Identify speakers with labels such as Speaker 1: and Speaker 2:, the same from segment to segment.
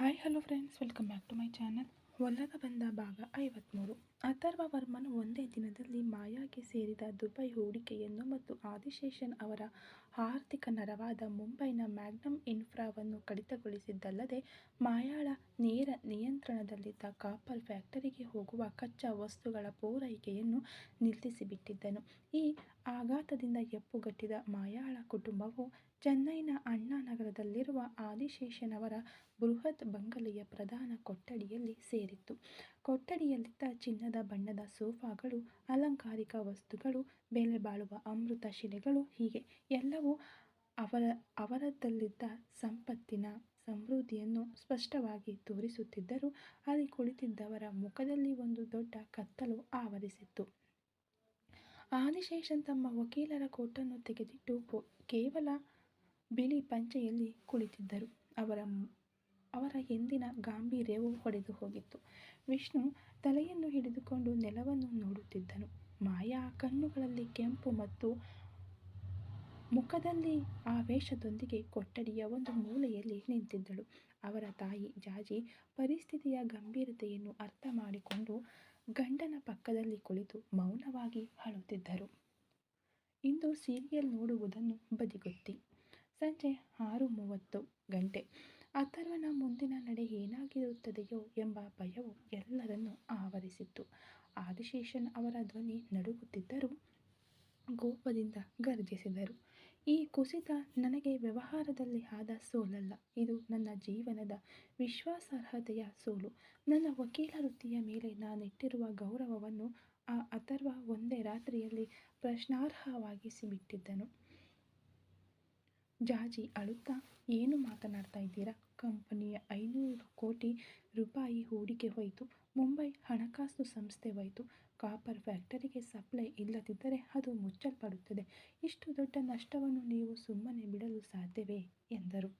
Speaker 1: Hi hello friends, welcome back to my channel. ಒಲ್ಲದ ಬಂದ ಭಾಗ 53. ಅಥರ್ವ ವರ್ಮನ್ ಒಂದೇ ದಿನದಲ್ಲಿ ಮಾಯಾಗೆ ಸೇರಿದ ದುಬೈ ಹೂಡಿಕೆಯನ್ನು ಮತ್ತು ಆದಿಶೇಷನ್ ಅವರ ಆರ್ಥಿಕ ನರವಾದ ಮುಂಬೈನ ಮ್ಯಾಗ್ನಮ್ ಇನ್ಫ್ರಾವನ್ನು ಕಡಿತಗೊಳಿಸಿದ್ದಲ್ಲದೆ, ಮಾಯಾಳ ನೇರ ನಿಯಂತ್ರಣದಲ್ಲಿದ್ದ ಕಾಪರ್ ಫ್ಯಾಕ್ಟರಿಗೆ ಹೋಗುವ ಕಚ್ಚಾ ವಸ್ತುಗಳ ಪೂರೈಕೆಯನ್ನು ನಿಲ್ಲಿಸಿಬಿಟ್ಟಿದ್ದನು. ಈ ಆಘಾತದಿಂದ ಹೆಪ್ಪುಗಟ್ಟಿದ ಮಾಯಾಳ ಕುಟುಂಬವು ಚೆನ್ನೈನ ಅಣ್ಣಾನಗರದಲ್ಲಿರುವ ಆದಿಶೇಷನ್ ಅವರ ಬೃಹತ್ ಬಂಗಲೆಯ ಪ್ರಧಾನ ಕೊಠಡಿಯಲ್ಲಿ ಸೇರಿತ್ತು. ಕೊಠಡಿಯಲ್ಲಿದ್ದ ಚಿನ್ನದ ಬಣ್ಣದ ಸೋಫಾಗಳು, ಅಲಂಕಾರಿಕ ವಸ್ತುಗಳು, ಬೆಲೆ ಬಾಳುವ ಅಮೃತ ಶಿಲೆಗಳು, ಹೀಗೆ ಎಲ್ಲವೂ ಅವರದಲ್ಲಿದ್ದ ಸಂಪತ್ತಿನ ಸಮೃದ್ಧಿಯನ್ನು ಸ್ಪಷ್ಟವಾಗಿ ತೋರಿಸುತ್ತಿದ್ದರೂ, ಅಲ್ಲಿ ಕುಳಿತಿದ್ದವರ ಮುಖದಲ್ಲಿ ಒಂದು ದೊಡ್ಡ ಕತ್ತಲು ಆವರಿಸಿತ್ತು. ಆದಿಶೇಷನ್ ತಮ್ಮ ವಕೀಲರ ಕೋಟನ್ನು ತೆಗೆದಿಟ್ಟು ಕೇವಲ ಬಿಳಿ ಪಂಚೆಯಲ್ಲಿ ಕುಳಿತಿದ್ದರು. ಅವರ ಎಂದಿನ ಗಾಂಭೀರ್ಯವು ಹೊಡೆದು ಹೋಗಿತ್ತು. ವಿಷ್ಣು ತಲೆಯನ್ನು ಹಿಡಿದುಕೊಂಡು ನೆಲವನ್ನು ನೋಡುತ್ತಿದ್ದನು. ಮಾಯಾ ಕಣ್ಣುಗಳಲ್ಲಿ ಕೆಂಪು ಮತ್ತು ಮುಖದಲ್ಲಿ ಆವೇಶದೊಂದಿಗೆ ಕೊಠಡಿಯ ಒಂದು ಮೂಲೆಯಲ್ಲಿ ನಿಂತಿದ್ದಳು. ಅವರ ತಾಯಿ ಜಾಜಿ ಪರಿಸ್ಥಿತಿಯ ಗಂಭೀರತೆಯನ್ನು ಅರ್ಥ ಮಾಡಿಕೊಂಡು ಗಂಡನ ಪಕ್ಕದಲ್ಲಿ ಕುಳಿತು ಮೌನವಾಗಿ ಅಳುತ್ತಿದ್ದರು. ಇಂದು ಸೀರಿಯಲ್ ನೋಡುವುದನ್ನು ಬದಿಗೊತ್ತಿ. ಸಂಜೆ 6:30 ಗಂಟೆ. ಅಥರ್ವನ ಮುಂದಿನ ನಡೆ ಏನಾಗಿರುತ್ತದೆಯೋ ಎಂಬ ಭಯವು ಎಲ್ಲರನ್ನೂ ಆವರಿಸಿತ್ತು. ಆದಿಶೇಷನ್ ಅವರ ಧ್ವನಿ ನಡುಗುತ್ತಿದ್ದರೂ ಕೋಪದಿಂದ ಗರ್ಜಿಸಿದರು. ಈ ಕುಸಿತ ನನಗೆ ವ್ಯವಹಾರದಲ್ಲಿ ಆದ ಸೋಲಲ್ಲ, ಇದು ನನ್ನ ಜೀವನದ ವಿಶ್ವಾಸಾರ್ಹತೆಯ ಸೋಲು. ನನ್ನ ವಕೀಲ ವೃತ್ತಿಯ ಮೇಲೆ ನಾನಿಟ್ಟಿರುವ ಗೌರವವನ್ನು ಆ ಅಥರ್ವ ಒಂದೇ ರಾತ್ರಿಯಲ್ಲಿ ಪ್ರಶ್ನಾರ್ಹವಾಗಿಸಿಬಿಟ್ಟಿದ್ದನು. ಜಾಜಿ ಅಳುತ್ತಾ, ಏನು ಮಾತನಾಡ್ತಾ ಇದ್ದೀರಾ? ಕಂಪನಿಯ 500 ಕೋಟಿ ರೂಪಾಯಿ ಹೂಡಿಕೆ ಹೋಯಿತು. ಮುಂಬೈ ಹಣಕಾಸು ಸಂಸ್ಥೆ ಹೋಯಿತು. ಕಾಪರ್ ಫ್ಯಾಕ್ಟರಿಗೆ ಸಪ್ಲೈ ಇಲ್ಲದಿದ್ದರೆ ಅದು ಮುಚ್ಚಲ್ಪಡುತ್ತದೆ. ಇಷ್ಟು ದೊಡ್ಡ ನಷ್ಟವನ್ನು ನೀವು ಸುಮ್ಮನೆ ಬಿಡಲು ಸಾಧ್ಯವೇ ಎಂದರು.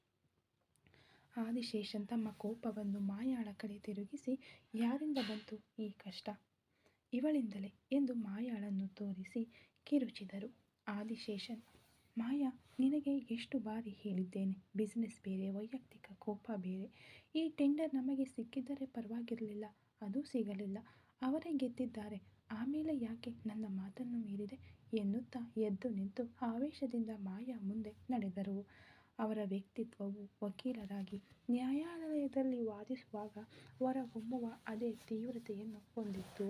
Speaker 1: ಆದಿಶೇಷನ್ ತಮ್ಮ ಕೋಪವನ್ನು ಮಾಯಾಳ ಕಡೆ ತಿರುಗಿಸಿ, ಯಾರಿಂದ ಬಂತು ಈ ಕಷ್ಟ? ಇವಳಿಂದಲೇ ಎಂದು ಮಾಯಾಳನ್ನು ತೋರಿಸಿ ಕಿರುಚಿದರು. ಆದಿಶೇಷನ್, ಮಾಯಾ, ನಿನಗೆ ಎಷ್ಟು ಬಾರಿ ಹೇಳಿದ್ದೇನೆ, ಬಿಸಿನೆಸ್ ಬೇರೆ, ವೈಯಕ್ತಿಕ ಕೋಪ ಬೇರೆ. ಈ ಟೆಂಡರ್ ನಮಗೆ ಸಿಕ್ಕಿದ್ದರೆ ಪರವಾಗಿರಲಿಲ್ಲ, ಅದು ಸಿಗಲಿಲ್ಲ. ಅವರೇ ಗೆದ್ದಿದ್ದಾರೆ, ಆಮೇಲೆ ಯಾಕೆ ನನ್ನ ಮಾತನ್ನು ಮೀರಿದೆ ಎನ್ನುತ್ತಾ ಎದ್ದು ನಿಂತು ಆವೇಶದಿಂದ ಮಾಯಾ ಮುಂದೆ ನಡೆದರು. ಅವರ ವ್ಯಕ್ತಿತ್ವವು ವಕೀಲರಾಗಿ ನ್ಯಾಯಾಲಯದಲ್ಲಿ ವಾದಿಸುವಾಗ ಹೊರಹೊಮ್ಮುವ ಅದೇ ತೀವ್ರತೆಯನ್ನು ಹೊಂದಿತ್ತು.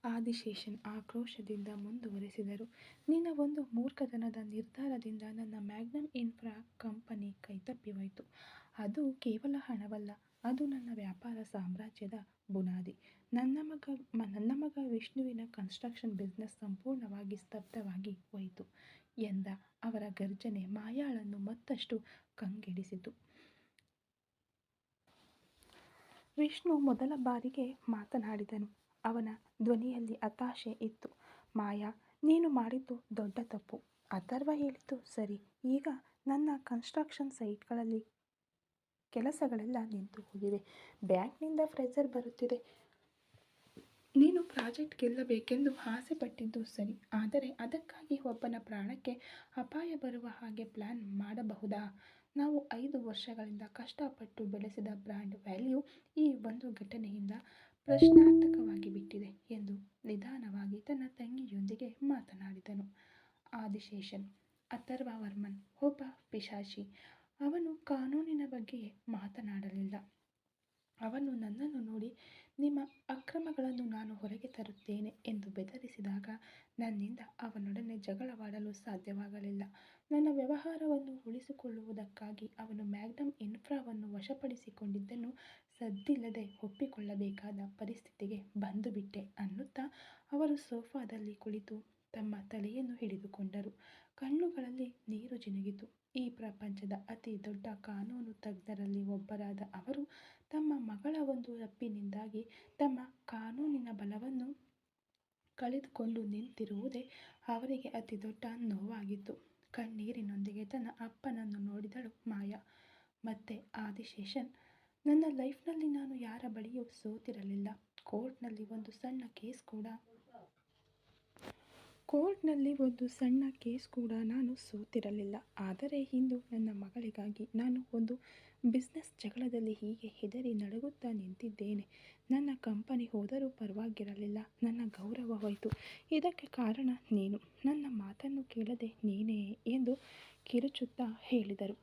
Speaker 1: ಆದಿಶೇಷನ್ ಆಕ್ರೋಶದಿಂದ ಮುಂದುವರೆಸಿದರು. ನಿನ್ನ ಒಂದು ಮೂರ್ಖತನದ ನಿರ್ಧಾರದಿಂದ ನನ್ನ ಮ್ಯಾಗ್ನಮ್ ಇನ್ಫ್ರಾ ಕಂಪನಿ ಕೈತಪ್ಪಿ ಹೋಯಿತು. ಅದು ಕೇವಲ ಹಣವಲ್ಲ, ಅದು ನನ್ನ ವ್ಯಾಪಾರ ಸಾಮ್ರಾಜ್ಯದ ಬುನಾದಿ. ನನ್ನ ಮಗ ವಿಷ್ಣುವಿನ ಕನ್ಸ್ಟ್ರಕ್ಷನ್ ಬಿಸ್ನೆಸ್ ಸಂಪೂರ್ಣವಾಗಿ ಸ್ತಬ್ಧವಾಗಿ ಹೋಯಿತು ಎಂದ ಅವರ ಗರ್ಜನೆ ಮಾಯಾಳನ್ನು ಮತ್ತಷ್ಟು ಕಂಗೆಡಿಸಿತು. ವಿಷ್ಣು ಮೊದಲ ಬಾರಿಗೆ ಮಾತನಾಡಿದನು. ಅವನ ಧ್ವನಿಯಲ್ಲಿ ಹತಾಶೆ ಇತ್ತು. ಮಾಯಾ, ನೀನು ಮಾಡಿದ್ದು ದೊಡ್ಡ ತಪ್ಪು. ಅಥರ್ವ ಹೇಳಿದ್ದು ಸರಿ. ಈಗ ನನ್ನ ಕನ್ಸ್ಟ್ರಕ್ಷನ್ ಸೈಟ್ಗಳಲ್ಲಿ ಕೆಲಸಗಳೆಲ್ಲ ನಿಂತು ಹೋಗಿವೆ. ಬ್ಯಾಂಕ್ನಿಂದ ಪ್ರೆಷರ್ ಬರುತ್ತಿದೆ. ನೀನು ಪ್ರಾಜೆಕ್ಟ್ ಗೆಲ್ಲಬೇಕೆಂದು ಆಸೆ ಪಟ್ಟಿದ್ದು ಸರಿ, ಆದರೆ ಅದಕ್ಕಾಗಿ ಒಬ್ಬನ ಪ್ರಾಣಕ್ಕೆ ಅಪಾಯ ಬರುವ ಹಾಗೆ ಪ್ಲಾನ್ ಮಾಡಬಹುದಾ? ನಾವು 5 ವರ್ಷಗಳಿಂದ ಕಷ್ಟಪಟ್ಟು ಬೆಳೆಸಿದ ಬ್ರ್ಯಾಂಡ್ ವ್ಯಾಲ್ಯೂ ಈ ಒಂದು ಘಟನೆಯಿಂದ ಪ್ರಶ್ನಾರ್ಥಕವಾಗಿ ಬಿಟ್ಟಿದೆ ಎಂದು ನಿಧಾನವಾಗಿ ತನ್ನ ತಂಗಿಯೊಂದಿಗೆ ಮಾತನಾಡಿದನು. ಆದಿಶೇಷನ್, ಅಥರ್ವ ವರ್ಮನ್ ಒಬ್ಬ ಪಿಶಾಚಿ. ಅವನು ಕಾನೂನಿನ ಬಗ್ಗೆಯೇ ಮಾತನಾಡಲಿಲ್ಲ. ಅವನು ನನ್ನನ್ನು ನೋಡಿ, ನಿಮ್ಮ ಅಕ್ರಮಗಳನ್ನು ನಾನು ಹೊರಗೆ ತರುತ್ತೇನೆ ಎಂದು ಬೆದರಿಸಿದಾಗ ನನ್ನಿಂದ ಅವನೊಡನೆ ಜಗಳವಾಡಲು ಸಾಧ್ಯವಾಗಲಿಲ್ಲ. ನನ್ನ ವ್ಯವಹಾರವನ್ನು ಉಳಿಸಿಕೊಳ್ಳುವುದಕ್ಕಾಗಿ ಅವನು ಮ್ಯಾಗ್ನಮ್ ಇನ್ಫ್ರಾವನ್ನು ವಶಪಡಿಸಿಕೊಂಡಿದ್ದನ್ನು ಸದ್ದಿಲ್ಲದೆ ಒಪ್ಪಿಕೊಳ್ಳಬೇಕಾದ ಪರಿಸ್ಥಿತಿಗೆ ಬಂದುಬಿಟ್ಟೆ ಅನ್ನುತ್ತಾ ಅವರು ಸೋಫಾದಲ್ಲಿ ಕುಳಿತು ತಮ್ಮ ತಲೆಯನ್ನು ಹಿಡಿದುಕೊಂಡರು. ಕಣ್ಣುಗಳಲ್ಲಿ ನೀರು ಜಿನುಗಿತು. ಈ ಪ್ರಪಂಚದ ಅತಿ ದೊಡ್ಡ ಕಾನೂನು ತಜ್ಞರಲ್ಲಿ ಒಬ್ಬರಾದ ಅವರು ತಮ್ಮ ಮಗಳ ಒಂದು ತಪ್ಪಿನಿಂದಾಗಿ ತಮ್ಮ ಕಾನೂನಿನ ಬಲವನ್ನು ಕಳೆದುಕೊಂಡು ನಿಂತಿರುವುದೇ ಅವರಿಗೆ ಅತಿ ದೊಡ್ಡ ನೋವಾಗಿತ್ತು. ಕಣ್ಣೀರಿನೊಂದಿಗೆ ತನ್ನ ಅಪ್ಪನನ್ನು ನೋಡಿದಳು ಮಾಯಾ. ಮತ್ತೆ ಆದಿಶೇಷನ್, ನನ್ನ ಲೈಫ್ನಲ್ಲಿ ನಾನು ಯಾರ ಬಳಿಯೂ ಸೋತಿರಲಿಲ್ಲ. ಕೋರ್ಟ್ನಲ್ಲಿ ಒಂದು ಸಣ್ಣ ಕೇಸ್ ಕೂಡ ನಾನು ಸೋತಿರಲಿಲ್ಲ. ಆದರೆ ಇಂದು ನನ್ನ ಮಗಳಿಗಾಗಿ ನಾನು ಒಂದು ಬಿಸ್ನೆಸ್ ಜಗಳದಲ್ಲಿ ಹೀಗೆ ಹೆದರಿ ನಡುಗುತ್ತಾ ನಿಂತಿದ್ದೇನೆ. ನನ್ನ ಕಂಪನಿ ಹೋದರೂ ಪರವಾಗಿರಲಿಲ್ಲ, ನನ್ನ ಗೌರವ ಹೋಯಿತು. ಇದಕ್ಕೆ ಕಾರಣ ನೀನು. ನನ್ನ ಮಾತನ್ನು ಕೇಳದೆ ನೀನೇ ಎಂದು ಕಿರುಚುತ್ತಾ ಹೇಳಿದರು.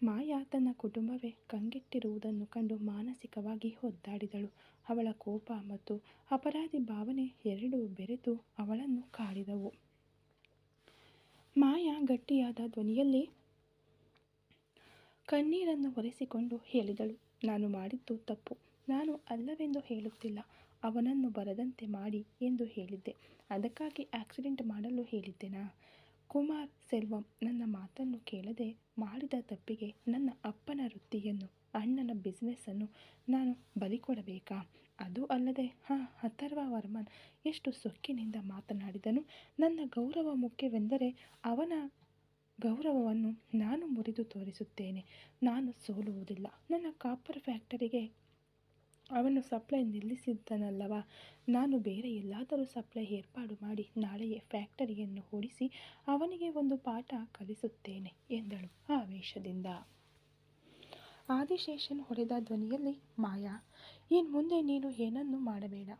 Speaker 1: ಮಾಯಾ ತನ್ನ ಕುಟುಂಬವೇ ಕಂಗೆಟ್ಟಿರುವುದನ್ನು ಕಂಡು ಮಾನಸಿಕವಾಗಿ ಒದ್ದಾಡಿದಳು. ಅವಳ ಕೋಪ ಮತ್ತು ಅಪರಾಧಿ ಭಾವನೆ ಎರಡೂ ಬೆರೆತು ಅವಳನ್ನು ಕಾಡಿದವು. ಮಾಯಾ ಗಟ್ಟಿಯಾದ ಧ್ವನಿಯಲ್ಲಿ ಕಣ್ಣೀರನ್ನು ಒರೆಸಿಕೊಂಡು ಹೇಳಿದಳು, ನಾನು ಮಾಡಿದ್ದು ತಪ್ಪು. ನಾನು ಅಲ್ಲವೆಂದು ಹೇಳುತ್ತಿಲ್ಲ. ಅವನನ್ನು ಬರದಂತೆ ಮಾಡಿ ಎಂದು ಹೇಳಿದ್ದೆ. ಅದಕ್ಕಾಗಿ ಆಕ್ಸಿಡೆಂಟ್ ಮಾಡಲು ಹೇಳಿದ್ದೆನಾ? ಕುಮಾರ್ ಸೆಲ್ವಂ ನನ್ನ ಮಾತನ್ನು ಕೇಳದೆ ಮಾಡಿದ ತಪ್ಪಿಗೆ ನನ್ನ ಅಪ್ಪನ ವೃತ್ತಿಯನ್ನು, ಅಣ್ಣನ ಬಿಸ್ನೆಸ್ಸನ್ನು ನಾನು ಬಲಿ ಕೊಡಬೇಕಾ? ಅದು ಅಲ್ಲದೆ ಅಥರ್ವ ವರ್ಮನ್ ಎಷ್ಟು ಸೊಕ್ಕಿನಿಂದ ಮಾತನಾಡಿದನು. ನನ್ನ ಗೌರವ ಮುಖ್ಯವೆಂದರೆ ಅವನ ಗೌರವವನ್ನು ನಾನು ಮುರಿದು ತೋರಿಸುತ್ತೇನೆ. ನಾನು ಸೋಲುವುದಿಲ್ಲ. ನನ್ನ ಕಾಪರ್ ಫ್ಯಾಕ್ಟರಿಗೆ ಅವನು ಸಪ್ಲೈ ನಿಲ್ಲಿಸಿದ್ದನಲ್ಲವಾ? ನಾನು ಬೇರೆ ಎಲ್ಲಾದರೂ ಸಪ್ಲೈ ಏರ್ಪಾಡು ಮಾಡಿ ನಾಳೆಯೇ ಫ್ಯಾಕ್ಟರಿಯನ್ನು ಓಡಿಸಿ ಅವನಿಗೆ ಒಂದು ಪಾಠ ಕಲಿಸುತ್ತೇನೆ ಎಂದಳು ಆವೇಶದಿಂದ. ಆದಿಶೇಷನ್ ಹೊಡೆದ ಧ್ವನಿಯಲ್ಲಿ, ಮಾಯಾ, ಇನ್ಮುಂದೆ ನೀನು ಏನನ್ನೂ ಮಾಡಬೇಡ.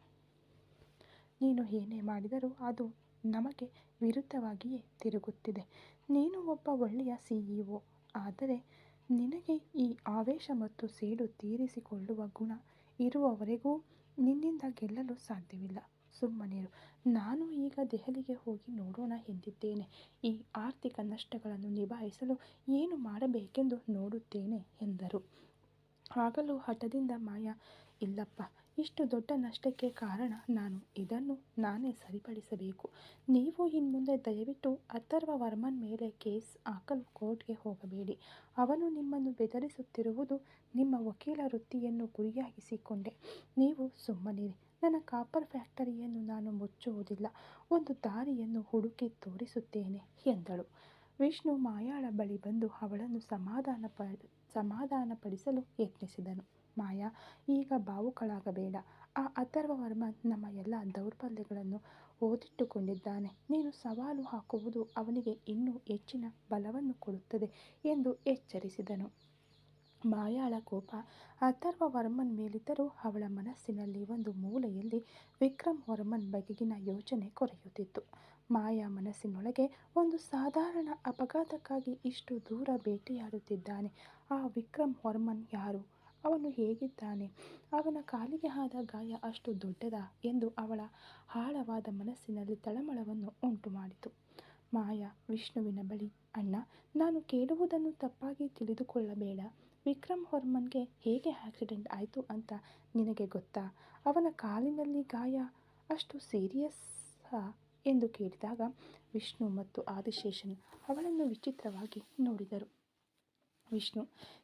Speaker 1: ನೀನು ಏನೇ ಮಾಡಿದರೂ ಅದು ನಮಗೆ ವಿರುದ್ಧವಾಗಿಯೇ ತಿರುಗುತ್ತಿದೆ. ನೀನು ಒಬ್ಬ ಒಳ್ಳೆಯ CEO, ಆದರೆ ನಿನಗೆ ಈ ಆವೇಶ ಮತ್ತು ಸೇಡು ತೀರಿಸಿಕೊಳ್ಳುವ ಗುಣ ಇರುವವರೆಗೂ ನಿನ್ನಿಂದ ಗೆಲ್ಲಲು ಸಾಧ್ಯವಿಲ್ಲ. ಸುಮ್ಮನಿರು. ನಾನು ಈಗ ದೆಹಲಿಗೆ ಹೋಗಿ ನೋಡೋಣ ಎಂದಿದ್ದೇನೆ. ಈ ಆರ್ಥಿಕ ನಷ್ಟಗಳನ್ನು ನಿಭಾಯಿಸಲು ಏನು ಮಾಡಬೇಕೆಂದು ನೋಡುತ್ತೇನೆ ಎಂದರು. ಆಗಲೂ ಹಠದಿಂದ ಮಾಯಾ, ಇಲ್ಲಪ್ಪ, ಇಷ್ಟು ದೊಡ್ಡ ನಷ್ಟಕ್ಕೆ ಕಾರಣ ನಾನು. ಇದನ್ನು ನಾನೇ ಸರಿಪಡಿಸಬೇಕು. ನೀವು ಇನ್ಮುಂದೆ ದಯವಿಟ್ಟು ಅಥರ್ವ ವರ್ಮನ್ ಮೇಲೆ ಕೇಸ್ ಹಾಕಲು ಕೋರ್ಟ್ಗೆ ಹೋಗಬೇಡಿ. ಅವನು ನಿಮ್ಮನ್ನು ಬೆದರಿಸುತ್ತಿರುವುದು ನಿಮ್ಮ ವಕೀಲ ವೃತ್ತಿಯನ್ನು ಗುರಿಯಾಗಿಸಿಕೊಂಡೇ. ನೀವು ಸುಮ್ಮನಿರಿ. ನನ್ನ ಕಾಪರ್ ಫ್ಯಾಕ್ಟರಿಯನ್ನು ನಾನು ಮುಚ್ಚುವುದಿಲ್ಲ. ಒಂದು ದಾರಿಯನ್ನು ಹುಡುಕಿ ತೋರಿಸುತ್ತೇನೆ ಎಂದಳು. ವಿಷ್ಣು ಮಾಯಾಳ ಬಳಿ ಬಂದು ಅವಳನ್ನು ಸಮಾಧಾನಪಡಿಸಲು ಯತ್ನಿಸಿದನು. ಮಾಯಾ, ಈಗ ಭಾವುಕಳಾಗಬೇಡ. ಆ ಅಥರ್ವ ವರ್ಮನ್ ನಮ್ಮ ಎಲ್ಲ ದೌರ್ಬಲ್ಯಗಳನ್ನು ಓದಿಟ್ಟುಕೊಂಡಿದ್ದಾನೆ. ನೀನು ಸವಾಲು ಹಾಕುವುದು ಅವನಿಗೆ ಇನ್ನೂ ಹೆಚ್ಚಿನ ಬಲವನ್ನು ಕೊಡುತ್ತದೆ ಎಂದು ಎಚ್ಚರಿಸಿದನು. ಮಾಯಾಳ ಕೋಪ ಅಥರ್ವ ವರ್ಮನ್ ಮೇಲಿದ್ದರೂ ಅವಳ ಮನಸ್ಸಿನಲ್ಲಿ ಒಂದು ಮೂಲೆಯಲ್ಲಿ ವಿಕ್ರಮ್ ವರ್ಮನ್ ಬಗೆಗಿನ ಯೋಚನೆ ಕೊರೆಯುತ್ತಿತ್ತು. ಮಾಯಾ ಮನಸ್ಸಿನೊಳಗೆ, ಒಂದು ಸಾಧಾರಣ ಅಪಘಾತಕ್ಕಾಗಿ ಇಷ್ಟು ದೂರ ಬೇಟೆಯಾಡುತ್ತಿದ್ದಾನೆ. ಆ ವಿಕ್ರಮ್ ವರ್ಮನ್ ಯಾರು? ಅವನು ಹೇಗಿದ್ದಾನೆ? ಅವನ ಕಾಲಿಗೆ ಆದ ಗಾಯ ಅಷ್ಟು ದೊಡ್ಡದಾ ಎಂದು ಅವಳ ಆಳವಾದ ಮನಸ್ಸಿನಲ್ಲಿ ತಳಮಳವನ್ನು ಉಂಟುಮಾಡಿತು. ಮಾಯಾ ವಿಷ್ಣುವಿನ ಬಳಿ, ಅಣ್ಣ, ನಾನು ಕೇಳುವುದನ್ನು ತಪ್ಪಾಗಿ ತಿಳಿದುಕೊಳ್ಳಬೇಡ. ವಿಕ್ರಮ್ ವರ್ಮನ್ಗೆ ಹೇಗೆ ಆಕ್ಸಿಡೆಂಟ್ ಆಯಿತು ಅಂತ ನಿನಗೆ ಗೊತ್ತಾ? ಅವನ ಕಾಲಿನಲ್ಲಿ ಗಾಯ ಅಷ್ಟು ಸೀರಿಯಸ್ಸಾ ಎಂದು ಕೇಳಿದಾಗ ವಿಷ್ಣು ಮತ್ತು ಆದಿಶೇಷನ್ ಅವಳನ್ನು ವಿಚಿತ್ರವಾಗಿ ನೋಡಿದರು. ವಿಷ್ಣು,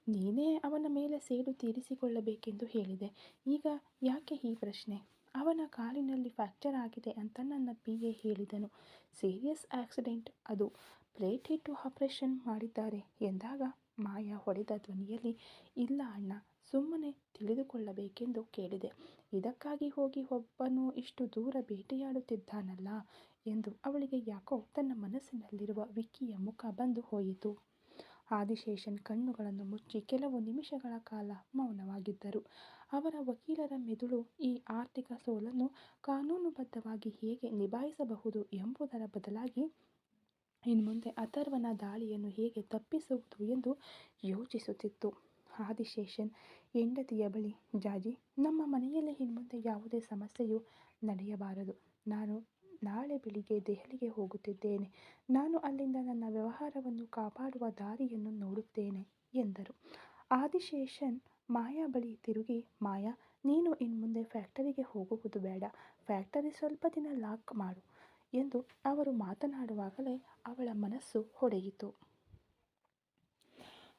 Speaker 1: ನೀನೇ ಅವನ ಮೇಲೆ ಸೇಡು ತೀರಿಸಿಕೊಳ್ಳಬೇಕೆಂದು ಹೇಳಿದೆ. ಈಗ ಯಾಕೆ ಈ ಪ್ರಶ್ನೆ? ಅವನ ಕಾಲಿನಲ್ಲಿ ಫ್ರ್ಯಾಕ್ಚರ್ ಆಗಿದೆ ಅಂತ ನನ್ನ PA ಹೇಳಿದನು. ಸೀರಿಯಸ್ ಆಕ್ಸಿಡೆಂಟ್ ಅದು. ಪ್ಲೇಟ್ ಇಟ್ಟು ಆಪರೇಷನ್ ಮಾಡಿದ್ದಾರೆ ಎಂದಾಗ ಮಾಯಾ ಹೊಡೆದ ಧ್ವನಿಯಲ್ಲಿ, ಇಲ್ಲ ಅಣ್ಣ, ಸುಮ್ಮನೆ ತಿಳಿದುಕೊಳ್ಳಬೇಕೆಂದು ಕೇಳಿದೆ. ಇದಕ್ಕಾಗಿ ಹೋಗಿ ಒಬ್ಬನು ಇಷ್ಟು ದೂರ ಬೇಟೆಯಾಡುತ್ತಿದ್ದಾನಲ್ಲ ಎಂದು ಅವಳಿಗೆ ಯಾಕೋ ತನ್ನ ಮನಸ್ಸಿನಲ್ಲಿರುವ ವಿಕ್ಕಿಯ ಮುಖ ಬಂದು ಹೋಯಿತು. ಆದಿಶೇಷನ್ ಕಣ್ಣುಗಳನ್ನು ಮುಚ್ಚಿ ಕೆಲವು ನಿಮಿಷಗಳ ಕಾಲ ಮೌನವಾಗಿದ್ದರು. ಅವರ ವಕೀಲರ ಮೆದುಳು ಈ ಆರ್ಥಿಕ ಸೋಲನ್ನು ಕಾನೂನುಬದ್ಧವಾಗಿ ಹೇಗೆ ನಿಭಾಯಿಸಬಹುದು ಎಂಬುದರ ಬದಲಾಗಿ ಇನ್ಮುಂದೆ ಅಥರ್ವನ ದಾಳಿಯನ್ನು ಹೇಗೆ ತಪ್ಪಿಸುವುದು ಎಂದು ಯೋಚಿಸುತ್ತಿತ್ತು. ಆದಿಶೇಷನ್ ಹೆಂಡತಿಯ ಬಳಿ, ಜಾಜಿ, ನಮ್ಮ ಮನೆಯಲ್ಲಿ ಇನ್ಮುಂದೆ ಯಾವುದೇ ಸಮಸ್ಯೆಯೂ ನಡೆಯಬಾರದು. ನಾನು ನಾಳೆ ಬೆಳಿಗ್ಗೆ ದೆಹಲಿಗೆ ಹೋಗುತ್ತಿದ್ದೇನೆ. ನಾನು ಅಲ್ಲಿಂದ ನನ್ನ ವ್ಯವಹಾರವನ್ನು ಕಾಪಾಡುವ ದಾರಿಯನ್ನು ನೋಡುತ್ತೇನೆ ಎಂದರು. ಆದಿಶೇಷನ್ ಮಾಯಾ ಬಳಿ ತಿರುಗಿ, ಮಾಯಾ, ನೀನು ಇನ್ಮುಂದೆ ಫ್ಯಾಕ್ಟರಿಗೆ ಹೋಗುವುದು ಬೇಡ. ಫ್ಯಾಕ್ಟರಿ ಸ್ವಲ್ಪ ದಿನ ಲಾಕ್ ಮಾಡು ಎಂದು ಅವರು ಮಾತನಾಡುವಾಗಲೇ ಅವಳ ಮನಸ್ಸು ಹೊಡೆಯಿತು.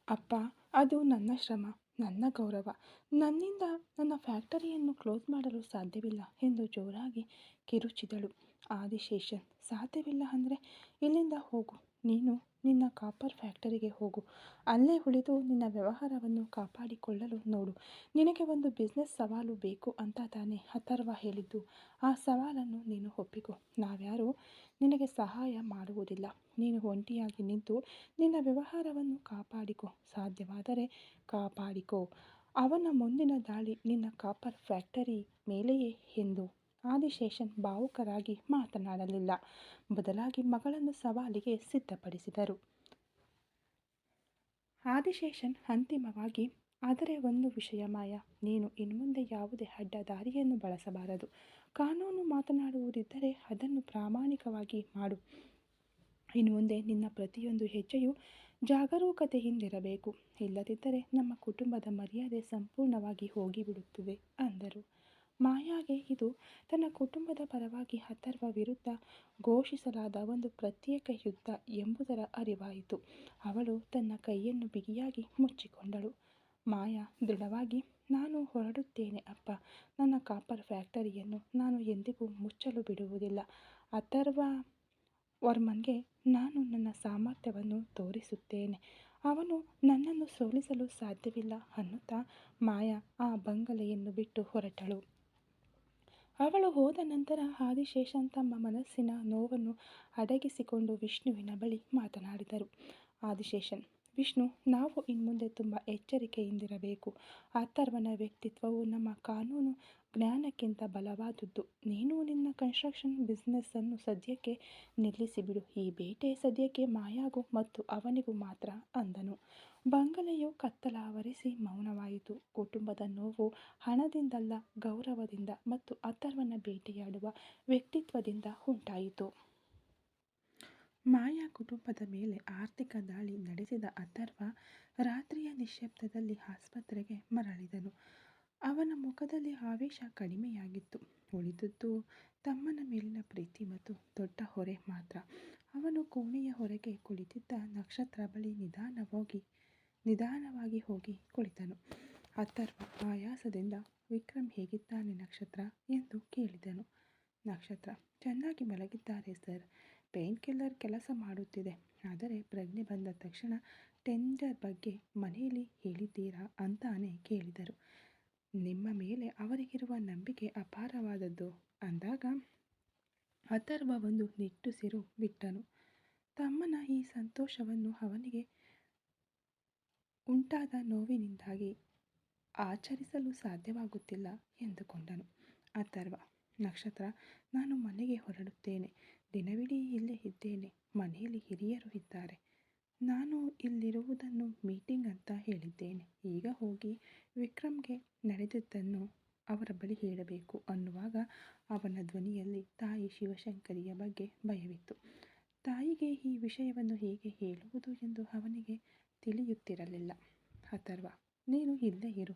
Speaker 1: ಅಪ್ಪ, ಅದು ನನ್ನ ಶ್ರಮ, ನನ್ನ ಗೌರವ. ನನ್ನಿಂದ ನನ್ನ ಫ್ಯಾಕ್ಟರಿಯನ್ನು ಕ್ಲೋಸ್ ಮಾಡಲು ಸಾಧ್ಯವಿಲ್ಲ ಎಂದು ಜೋರಾಗಿ ಕಿರುಚಿದಳು. ಆದಿಶೇಷನ್, ಸಾಧ್ಯವಿಲ್ಲ ಅಂದರೆ ಇಲ್ಲಿಂದ ಹೋಗು. ನೀನು ನಿನ್ನ ಕಾಪರ್ ಫ್ಯಾಕ್ಟರಿಗೆ ಹೋಗು. ಅಲ್ಲೇ ಉಳಿದು ನಿನ್ನ ವ್ಯವಹಾರವನ್ನು ಕಾಪಾಡಿಕೊಳ್ಳಲು ನೋಡು. ನಿನಗೆ ಒಂದು ಬಿಸ್ನೆಸ್ ಸವಾಲು ಬೇಕು ಅಂತ ತಾನೇ ಅಥರ್ವ ಹೇಳಿದ್ದು. ಆ ಸವಾಲನ್ನು ನೀನು ಒಪ್ಪಿಕೋ. ನಾವ್ಯಾರು ನಿನಗೆ ಸಹಾಯ ಮಾಡುವುದಿಲ್ಲ. ನೀನು ಒಂಟಿಯಾಗಿ ನಿಂತು ನಿನ್ನ ವ್ಯವಹಾರವನ್ನು ಕಾಪಾಡಿಕೊ, ಸಾಧ್ಯವಾದರೆ ಕಾಪಾಡಿಕೊ. ಅವನ ಮುಂದಿನ ದಾಳಿ ನಿನ್ನ ಕಾಪರ್ ಫ್ಯಾಕ್ಟರಿ ಮೇಲೆಯೇ ಎಂದು ಆದಿಶೇಷನ್ ಭಾವುಕರಾಗಿ ಮಾತನಾಡಲಿಲ್ಲ. ಬದಲಾಗಿ ಮಗಳನ್ನು ಸವಾಲಿಗೆ ಸಿದ್ಧಪಡಿಸಿದರು. ಆದಿಶೇಷನ್ ಅಂತಿಮವಾಗಿ, ಆದರೆ ಒಂದು ವಿಷಯ ಮಾಯಾ, ನೀನು ಇನ್ಮುಂದೆ ಯಾವುದೇ ಅಡ್ಡ ದಾರಿಯನ್ನು ಬಳಸಬಾರದು. ಕಾನೂನು ಮಾತನಾಡುವುದಿದ್ದರೆ ಅದನ್ನು ಪ್ರಾಮಾಣಿಕವಾಗಿ ಮಾಡು. ಇನ್ಮುಂದೆ ನಿನ್ನ ಪ್ರತಿಯೊಂದು ಹೆಜ್ಜೆಯೂ ಜಾಗರೂಕತೆಯಿಂದಿರಬೇಕು. ಇಲ್ಲದಿದ್ದರೆ ನಮ್ಮ ಕುಟುಂಬದ ಮರ್ಯಾದೆ ಸಂಪೂರ್ಣವಾಗಿ ಹೋಗಿಬಿಡುತ್ತದೆ ಅಂದರು. ಮಾಯಾಗೆ ಇದು ತನ್ನ ಕುಟುಂಬದ ಪರವಾಗಿ ಅಥರ್ವ ವಿರುದ್ಧ ಘೋಷಿಸಲಾದ ಒಂದು ಪ್ರತ್ಯೇಕ ಯುದ್ಧ ಎಂಬುದರ ಅರಿವಾಯಿತು. ಅವಳು ತನ್ನ ಕೈಯನ್ನು ಬಿಗಿಯಾಗಿ ಮುಚ್ಚಿಕೊಂಡಳು. ಮಾಯಾ ದೃಢವಾಗಿ, ನಾನು ಹೊರಡುತ್ತೇನೆ ಅಪ್ಪ. ನನ್ನ ಕಾಪರ್ ಫ್ಯಾಕ್ಟರಿಯನ್ನು ನಾನು ಎಂದಿಗೂ ಮುಚ್ಚಲು ಬಿಡುವುದಿಲ್ಲ. ಅಥರ್ವ ವರ್ಮನ್ಗೆ ನಾನು ನನ್ನ ಸಾಮರ್ಥ್ಯವನ್ನು ತೋರಿಸುತ್ತೇನೆ. ಅವನು ನನ್ನನ್ನು ಸೋಲಿಸಲು ಸಾಧ್ಯವಿಲ್ಲ ಅನ್ನುತ್ತಾ ಮಾಯಾ ಆ ಬಂಗಲೆಯನ್ನು ಬಿಟ್ಟು ಹೊರಟಳು. ಅವಳು ಹೋದ ನಂತರ ಆದಿಶೇಷನ್ ತಮ್ಮ ಮನಸ್ಸಿನ ನೋವನ್ನು ಅಡಗಿಸಿಕೊಂಡು ವಿಷ್ಣುವಿನ ಬಳಿ ಮಾತನಾಡಿದರು. ಆದಿಶೇಷನ್, ವಿಷ್ಣು, ನಾವು ಇನ್ಮುಂದೆ ತುಂಬ ಎಚ್ಚರಿಕೆಯಿಂದಿರಬೇಕು. ಅಥರ್ವನ ವ್ಯಕ್ತಿತ್ವವು ನಮ್ಮ ಕಾನೂನು ಜ್ಞಾನಕ್ಕಿಂತ ಬಲವಾದುದು. ನೀನು ನಿನ್ನ ಕನ್ಸ್ಟ್ರಕ್ಷನ್ ಬಿಸ್ನೆಸ್ಸನ್ನು ಸದ್ಯಕ್ಕೆ ನಿಲ್ಲಿಸಿಬಿಡು. ಈ ಬೇಟೆ ಸದ್ಯಕ್ಕೆ ಮಾಯಾಗೂ ಮತ್ತು ಅವನಿಗೂ ಮಾತ್ರ ಅಂದನು. ಬಂಗಲೆಯು ಕತ್ತಲಾವರಿಸಿ ಮೌನವಾಯಿತು. ಕುಟುಂಬದ ನೋವು ಹಣದಿಂದಲ್ಲ, ಗೌರವದಿಂದ ಮತ್ತು ಅಥರ್ವನ ಬೇಟೆಯಾಡುವ ವ್ಯಕ್ತಿತ್ವದಿಂದ ಉಂಟಾಯಿತು. ಮಾಯಾ ಕುಟುಂಬದ ಮೇಲೆ ಆರ್ಥಿಕ ದಾಳಿ ನಡೆಸಿದ ಅಥರ್ವ ರಾತ್ರಿಯ ನಿಶ್ಶಬ್ದದಲ್ಲಿ ಆಸ್ಪತ್ರೆಗೆ ಮರಳಿದನು. ಅವನ ಮುಖದಲ್ಲಿ ಆವೇಶ ಕಡಿಮೆಯಾಗಿತ್ತು. ಉಳಿದದ್ದು ತಮ್ಮನ ಮೇಲಿನ ಪ್ರೀತಿ ಮತ್ತು ದೊಡ್ಡ ಹೊರೆ ಮಾತ್ರ. ಅವನು ಕೋಣೆಯ ಹೊರಗೆ ಕುಳಿತಿದ್ದ ನಕ್ಷತ್ರ ಬಳಿ ನಿಧಾನವಾಗಿ ಹೋಗಿ ಕುಳಿತನು. ಅಥರ್ವ ಆಯಾಸದಿಂದ, ವಿಕ್ರಮ್ ಹೇಗಿದ್ದಾನೆ ನಕ್ಷತ್ರ ಎಂದು ಕೇಳಿದನು. ನಕ್ಷತ್ರ, ಚೆನ್ನಾಗಿ ಮಲಗಿದ್ದಾರೆ ಸರ್. ಪೇನ್ ಕಿಲ್ಲರ್ ಕೆಲಸ ಮಾಡುತ್ತಿದೆ. ಆದರೆ ಪ್ರಜ್ಞೆ ಬಂದ ತಕ್ಷಣ ಟೆಂಡರ್ ಬಗ್ಗೆ ಮನೆಯಲ್ಲಿ ಹೇಳಿದ್ದೀರಾ ಅಂತಾನೆ ಕೇಳಿದರು. ನಿಮ್ಮ ಮೇಲೆ ಅವರಿಗಿರುವ ನಂಬಿಕೆ ಅಪಾರವಾದದ್ದು ಅಂದಾಗ ಅಥರ್ವ ಒಂದು ನಿಟ್ಟುಸಿರು ಬಿಟ್ಟನು. ತಮ್ಮನ ಈ ಸಂತೋಷವನ್ನು ಅವನಿಗೆ ಉಂಟಾದ ನೋವಿನಿಂದಾಗಿ ಆಚರಿಸಲು ಸಾಧ್ಯವಾಗುತ್ತಿಲ್ಲ ಎಂದುಕೊಂಡನು. ಅಥರ್ವ, ನಕ್ಷತ್ರ, ನಾನು ಮನೆಗೆ ಹೊರಡುತ್ತೇನೆ. ದಿನವಿಡೀ ಇಲ್ಲೇ ಇದ್ದೇನೆ. ಮನೆಯಲ್ಲಿ ಹಿರಿಯರು ಇದ್ದಾರೆ. ನಾನು ಇಲ್ಲಿರುವುದನ್ನು ಮೀಟಿಂಗ್ ಅಂತ ಹೇಳಿದ್ದೇನೆ. ಈಗ ಹೋಗಿ ವಿಕ್ರಮ್ಗೆ ನಡೆದಿದ್ದನ್ನು ಅವರ ಬಳಿ ಹೇಳಬೇಕು ಅನ್ನುವಾಗ ಅವನ ಧ್ವನಿಯಲ್ಲಿ ತಾಯಿ ಶಿವಶಂಕರಿಯ ಬಗ್ಗೆ ಭಯವಿತ್ತು. ತಾಯಿಗೆ ಈ ವಿಷಯವನ್ನು ಹೇಗೆ ಹೇಳುವುದು ಎಂದು ಅವನಿಗೆ ತಿಳಿಯುತ್ತಿರಲಿಲ್ಲ. ಅಥರ್ವ, ನೀನು ಇಲ್ಲೇ ಇರು.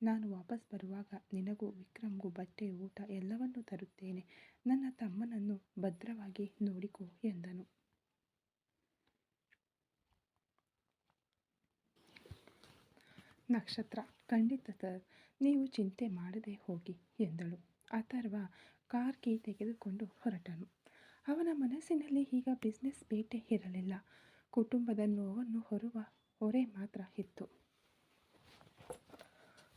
Speaker 1: ನಾನು ವಾಪಸ್ ಬರುವಾಗ ನಿನಗೂ ವಿಕ್ರಮ್ಗೂ ಬಟ್ಟೆ, ಊಟ ಎಲ್ಲವನ್ನೂ ತರುತ್ತೇನೆ. ನನ್ನ ತಮ್ಮನನ್ನು ಭದ್ರವಾಗಿ ನೋಡಿಕೋ ಎಂದನು. ನಕ್ಷತ್ರ, ಖಂಡಿತ ಸರ್, ನೀವು ಚಿಂತೆ ಮಾಡದೆ ಹೋಗಿ ಎಂದಳು. ಅಥರ್ವ ಕಾರ್ ಕೀ ತೆಗೆದುಕೊಂಡು ಹೊರಟನು. ಅವನ ಮನಸ್ಸಿನಲ್ಲಿ ಈಗ ಬಿಸ್ನೆಸ್ ಬೇಟೆ ಇರಲಿಲ್ಲ. ಕುಟುಂಬದ ನೋವನ್ನು ಹೊರುವ ಹೊರೆ ಮಾತ್ರ ಇತ್ತು.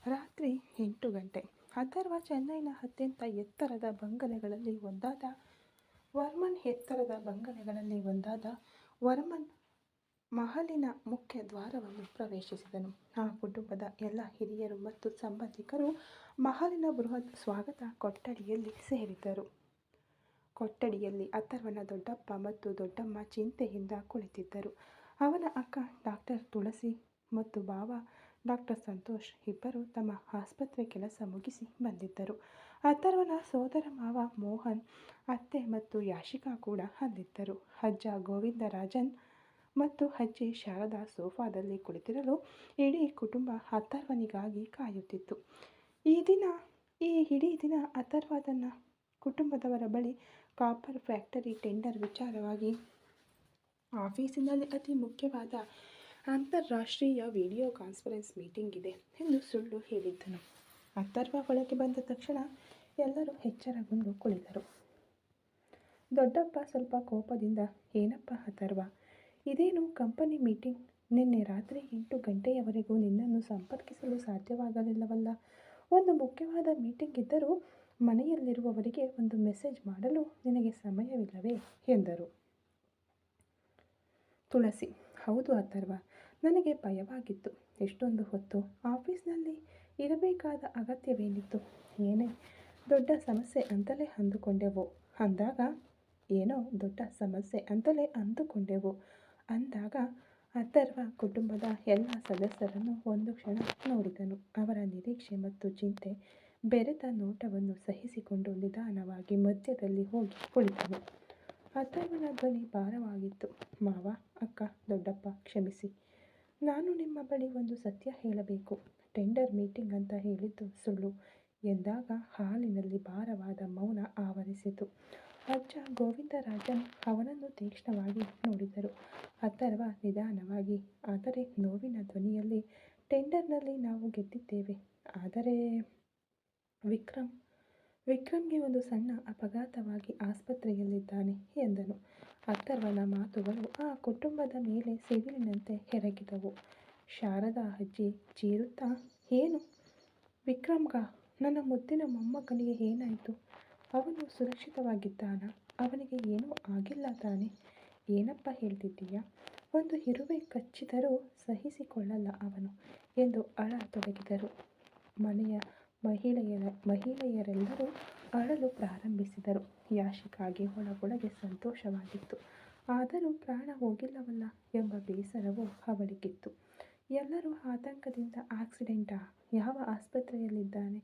Speaker 1: ರಾತ್ರಿ 8 ಗಂಟೆ. ಅಥರ್ವ ಚೆನ್ನೈನ ಅತ್ಯಂತ ಎತ್ತರದ ಬಂಗಲೆಗಳಲ್ಲಿ ಒಂದಾದ ವರ್ಮನ್ ಮಹಲಿನ ಮುಖ್ಯ ದ್ವಾರವನ್ನು ಪ್ರವೇಶಿಸಿದನು. ಆ ಕುಟುಂಬದ ಎಲ್ಲ ಹಿರಿಯರು ಮತ್ತು ಸಂಬಂಧಿಕರು ಮಹಲಿನ ಬೃಹತ್ ಸ್ವಾಗತ ಕೊಠಡಿಯಲ್ಲಿ ಸೇರಿದ್ದರು. ಕೊಠಡಿಯಲ್ಲಿ ಅಥರ್ವನ ದೊಡ್ಡಪ್ಪ ಮತ್ತು ದೊಡ್ಡಮ್ಮ ಚಿಂತೆಯಿಂದ ಕುಳಿತಿದ್ದರು. ಅವನ ಅಕ್ಕ ಡಾಕ್ಟರ್ ತುಳಸಿ ಮತ್ತು ಭಾವ ಡಾಕ್ಟರ್ ಸಂತೋಷ್ ಇಬ್ಬರು ತಮ್ಮ ಆಸ್ಪತ್ರೆ ಕೆಲಸ ಮುಗಿಸಿ ಬಂದಿದ್ದರು. ಅಥರ್ವನ ಸೋದರ ಮಾವ ಮೋಹನ್, ಅತ್ತೆ ಮತ್ತು ಯಾಶಿಕಾ ಕೂಡ ಅಲ್ಲಿದ್ದರು. ಅಜ್ಜ ಗೋವಿಂದರಾಜನ್ ಮತ್ತು ಅಜ್ಜಿ ಶಾರದಾ ಸೋಫಾದಲ್ಲಿ ಕುಳಿತಿರಲು ಇಡೀ ಕುಟುಂಬ ಅಥರ್ವನಿಗಾಗಿ ಕಾಯುತ್ತಿತ್ತು. ಈ ಇಡೀ ದಿನ ಅಥರ್ವ ತನ್ನ ಕುಟುಂಬದವರ ಬಳಿ ಕಾಪರ್ ಫ್ಯಾಕ್ಟರಿ ಟೆಂಡರ್ ವಿಚಾರವಾಗಿ ಆಫೀಸಿನಲ್ಲಿ ಅತಿ ಮುಖ್ಯವಾದ ಅಂತಾರಾಷ್ಟ್ರೀಯ ವಿಡಿಯೋ ಕಾನ್ಫರೆನ್ಸ್ ಮೀಟಿಂಗ್ ಇದೆ ಎಂದು ಸುಳ್ಳು ಹೇಳಿದ್ದನು. ಅಥರ್ವ ಒಳಗೆ ಬಂದ ತಕ್ಷಣ ಎಲ್ಲರೂ ಎಚ್ಚರಗೊಂಡು ಕುಳಿತರು. ದೊಡ್ಡಪ್ಪ ಸ್ವಲ್ಪ ಕೋಪದಿಂದ, ಏನಪ್ಪ ಅಥರ್ವ, ಇದೇನು ಕಂಪನಿ ಮೀಟಿಂಗ್? ನಿನ್ನೆ ರಾತ್ರಿ 8 ಗಂಟೆಯವರೆಗೂ ನಿನ್ನನ್ನು ಸಂಪರ್ಕಿಸಲು ಸಾಧ್ಯವಾಗಲಿಲ್ಲವಲ್ಲ? ಒಂದು ಮುಖ್ಯವಾದ ಮೀಟಿಂಗ್ ಇದ್ದರೂ ಮನೆಯಲ್ಲಿರುವವರಿಗೆ ಒಂದು ಮೆಸೇಜ್ ಮಾಡಲು ನಿನಗೆ ಸಮಯವಿಲ್ಲವೇ ಎಂದರು. ತುಳಸಿ: ಹೌದು ಅಥರ್ವ, ನನಗೆ ಭಯವಾಗಿತ್ತು. ಎಷ್ಟೊಂದು ಹೊತ್ತು ಆಫೀಸ್ನಲ್ಲಿ ಇರಬೇಕಾದ ಅಗತ್ಯವೇನಿತ್ತು? ಏನೇ ದೊಡ್ಡ ಸಮಸ್ಯೆ ಅಂತಲೇ ಅಂದುಕೊಂಡೆವು ಅಂದಾಗ ಏನೋ ದೊಡ್ಡ ಸಮಸ್ಯೆ ಅಂತಲೇ ಅಂದುಕೊಂಡೆವು ಅಂದಾಗ ಅಥರ್ವ ಕುಟುಂಬದ ಎಲ್ಲ ಸದಸ್ಯರನ್ನು ಒಂದು ಕ್ಷಣ ನೋಡಿದನು. ಅವರ ನಿರೀಕ್ಷೆ ಮತ್ತು ಚಿಂತೆ ಬೆರೆತ ನೋಟವನ್ನು ಸಹಿಸಿಕೊಂಡು ನಿಧಾನವಾಗಿ ಮಧ್ಯದಲ್ಲಿ ಹೋಗಿ ಕುಳಿತನು. ಅಥರ್ವನ ಧ್ವನಿ ಭಾರವಾಗಿತ್ತು. ಮಾವ, ಅಕ್ಕ, ದೊಡ್ಡಪ್ಪ, ಕ್ಷಮಿಸಿ. ನಾನು ನಿಮ್ಮ ಬಳಿ ಒಂದು ಸತ್ಯ ಹೇಳಬೇಕು. ಟೆಂಡರ್ ಮೀಟಿಂಗ್ ಅಂತ ಹೇಳಿದ್ದು ಸುಳ್ಳು ಎಂದಾಗ ಹಾಲಿನಲ್ಲಿ ಭಾರವಾದ ಮೌನ ಆವರಿಸಿತು. ಅಜ್ಜ ಗೋವಿಂದರಾಜನ್ ಅವನನ್ನು ತೀಕ್ಷ್ಣವಾಗಿ ನೋಡಿದರು. ಅಥರ್ವ ನಿಧಾನವಾಗಿ, ಆದರೆ ನೋವಿನ ಧ್ವನಿಯಲ್ಲಿ, ಟೆಂಡರ್ನಲ್ಲಿ ನಾವು ಗೆದ್ದಿದ್ದೇವೆ. ಆದರೆ ವಿಕ್ರಮ್ಗೆ ಒಂದು ಸಣ್ಣ ಅಪಘಾತವಾಗಿ ಆಸ್ಪತ್ರೆಯಲ್ಲಿದ್ದಾನೆ ಎಂದನು. ಅಥರ್ವನ ಮಾತುಗಳು ಆ ಕುಟುಂಬದ ಮೇಲೆ ಸಿಡಿಲಿನಂತೆ ಎರಗಿದವು. ಶಾರದಾ ಅಜ್ಜಿ ಚೀರುತ್ತಾ, ಏನು ವಿಕ್ರಮ್ಗ? ನನ್ನ ಮುದ್ದಿನ ಮೊಮ್ಮಗನಿಗೆ ಏನಾಯಿತು? ಅವನು ಸುರಕ್ಷಿತವಾಗಿದ್ದಾನಾ? ಅವನಿಗೆ ಏನೂ ಆಗಿಲ್ಲ ತಾನೆ? ಏನಪ್ಪ ಹೇಳ್ತಿದ್ದೀಯಾ? ಒಂದು ಇರುವೆ ಕಚ್ಚಿದರೂ ಸಹಿಸಿಕೊಳ್ಳಲ್ಲ ಅವನು ಎಂದು ಅಳತೊಡಗಿದರು. ಮನೆಯ ಮಹಿಳೆಯರೆಲ್ಲರೂ ಅಳಲು ಪ್ರಾರಂಭಿಸಿದರು. ಯಾಶಿಕಾಗೆ ಒಳಗೊಳಗೆ ಸಂತೋಷವಾಗಿತ್ತು. ಆದರೂ ಪ್ರಾಣ ಹೋಗಿಲ್ಲವಲ್ಲ ಎಂಬ ಬೇಸರವೂ ಅವಳಿಗಿತ್ತು. ಎಲ್ಲರೂ ಆತಂಕದಿಂದ, ಆಕ್ಸಿಡೆಂಟಾ? ಯಾವ ಆಸ್ಪತ್ರೆಯಲ್ಲಿದ್ದಾನೆ?